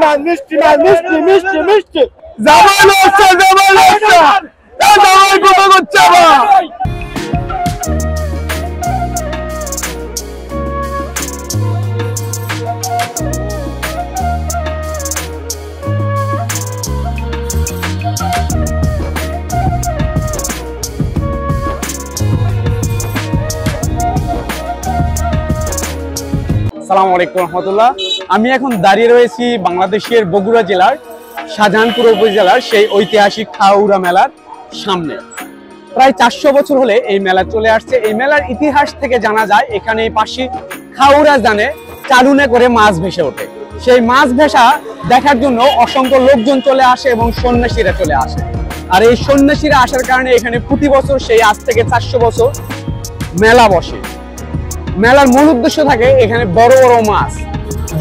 মাছ মিষ্টি মাছ মিষ্টি মিষ্টি মিষ্টি জামাই লস্তা জামাই লস্তা জামাই কোথা করছে আবার আসসালামু আলাইকুম রহমতুল্লাহ। আমি এখন দাঁড়িয়ে রয়েছি বাংলাদেশের বগুড়া জেলার শাহজাহানপুর উপজেলার সেই ঐতিহাসিক খাউড়া মেলার সামনে। প্রায় 400 বছর হলে এই মেলা চলে আসছে। এই মেলার ইতিহাস থেকে জানা যায় এখানে পাশে খাউড়া জানে চালুনে করে মাছ ভেসে ওঠে। সেই মাছ ভেসা দেখার জন্য অসংখ্য লোকজন চলে আসে এবং সন্ন্যাসীরা চলে আসে। আর এই সন্ন্যাসীরা আসার কারণে এখানে প্রতি বছর সেই আজ থেকে 400 বছর মেলা বসে। মেলার মূল উদ্দেশ্য থাকে এখানে বড় বড় মাছ।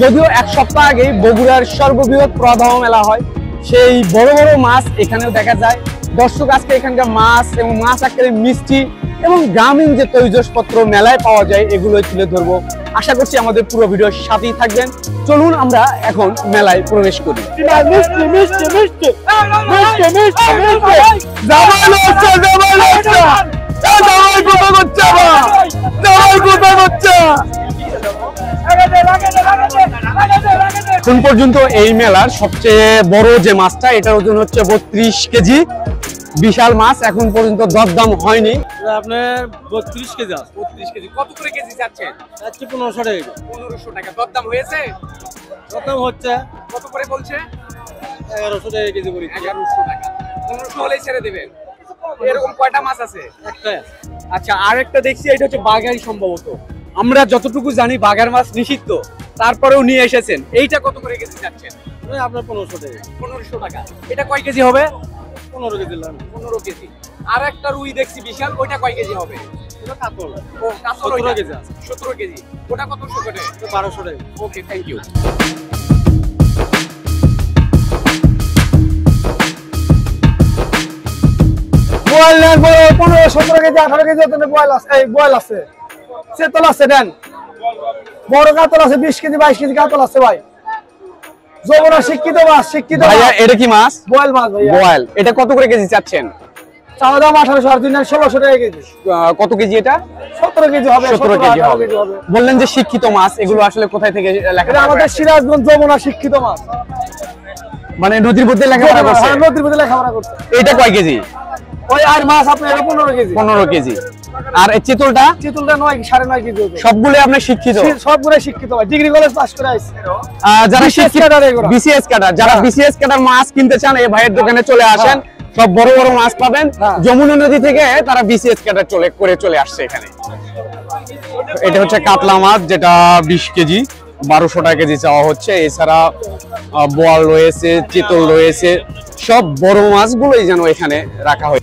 যদিও এক সপ্তাহ আগেই বগুড়ার সর্ববৃহৎ প্রবাহ মেলা হয়, সেই বড় বড় মাছ এখানেও দেখা যায়। দর্শক আজকে এখানকার মাছ এবং মাছ আকারের মিষ্টি এবং গ্রামীণ যে তৈজসপত্র মেলায় পাওয়া যায় এগুলোই তুলে ধরবো। আশা করছি আমাদের পুরো ভিডিওর সাথেই থাকবেন। চলুন আমরা এখন মেলায় প্রবেশ করি। মিষ্টি মিষ্টি মিষ্টি মিষ্টি মিষ্টি মিষ্টি জামাই লস্তা জামাই লস্তা জামাই কোথা করছে আবার জামাই কোথা করছে এখন পর্যন্ত এই মেলার সবচেয়ে বড় যে মাছটা এটার ওজন হচ্ছে 32 কেজি। বিশাল মাছ, এখন পর্যন্ত দরদাম হয়নি। আপনার 32 কেজি আছে। 32 কেজি কত করে কেজি চাচ্ছেন? 1500 টাকা। 1500 টাকা দরদাম হয়েছে? প্রথম হচ্ছে কত করে বলছে? 1100 টাকা কেজি করে। 1100 টাকা। 1500 হলেই ছেড়ে দিবেন। এরকম কয়টা মাছ আছে? একটা। আচ্ছা, আরেকটা দেখছি এটা হচ্ছে বাগারি সম্ভবত। আমরা যতটুকু জানি বাগার মাছ নিষিদ্ধ, তারপরেও নিয়ে এসেছেন। এইটা কত করে কেজি চাচ্ছেন? আপনার 1500 টাকা। 1500 টাকা। এটা কয় কেজি হবে? 15 কেজি। 15 কেজি। আর একটা রুই দেখছি বিশাল, ওইটা কয় কেজি হবে? এটা কাতল। ও কাতল 17 কেজি আছে। 17 কেজি। ওটা কত করে? 1200 টাকা। ওকে, থ্যাংক ইউ। বয়েল নেন 15 17 কেজি 18 কেজি ওখানে বয়েল আছে। এই বয়েল আছে, চেতল আছে। দেন বড় কাতল আছে 20 কেজি 22 কেজি কাতল আছে ভাই। যমুনা শিক্ষিত মাছ, শিক্ষিত ভাইয়া এটা কি মাছ? বয়েল মাছ ভাইয়া। বয়েল। এটা কত করে কেজি চাচ্ছেন? চাওয়া দাম 1800 আর 1600 টাকা কেজি। কত কেজি এটা? 17 কেজি হবে। 17 কেজি হবে। বললেন যে শিক্ষিত মাছ, এগুলো আসলে কোথায় থেকে এটা লেখাপড়া আমাদের করেছে? সিরাজগঞ্জ যমুনা শিক্ষিত মাছ। মানে নদীর মধ্যে লেখাপড়া করছে? হ্যাঁ, নদীর মধ্যে লেখাপড়া করছে। এটা কয় কেজি? ওই আর মাছ আপনার 15 কেজি। 15 কেজি। আর এই চিতলটা? চিতলটা 9 9.5 কেজি হবে। সবগুলো আপনি শিক্ষিত? সবগুলো শিক্ষিত ভাই, ডিগ্রি কলেজ পাস করে আইছে। যারা BCS ক্যাডার এগুলো। BCS ক্যাডার, যারা BCS ক্যাডার মাছ কিনতে চান এই ভাইয়ের দোকানে চলে আসেন। সব বড় বড় মাছ পাবেন। যমুনা নদী থেকে তারা BCS ক্যাডার চলে আসছে এখানে। এটা হচ্ছে কাতলা মাছ, যেটা 20 কেজি 1200 টাকা কেজি চাওয়া হচ্ছে। এছাড়া বোয়াল রয়েছে, চিতল রয়েছে, সব বড় মাছগুলোই যেন এখানে রাখা হয়।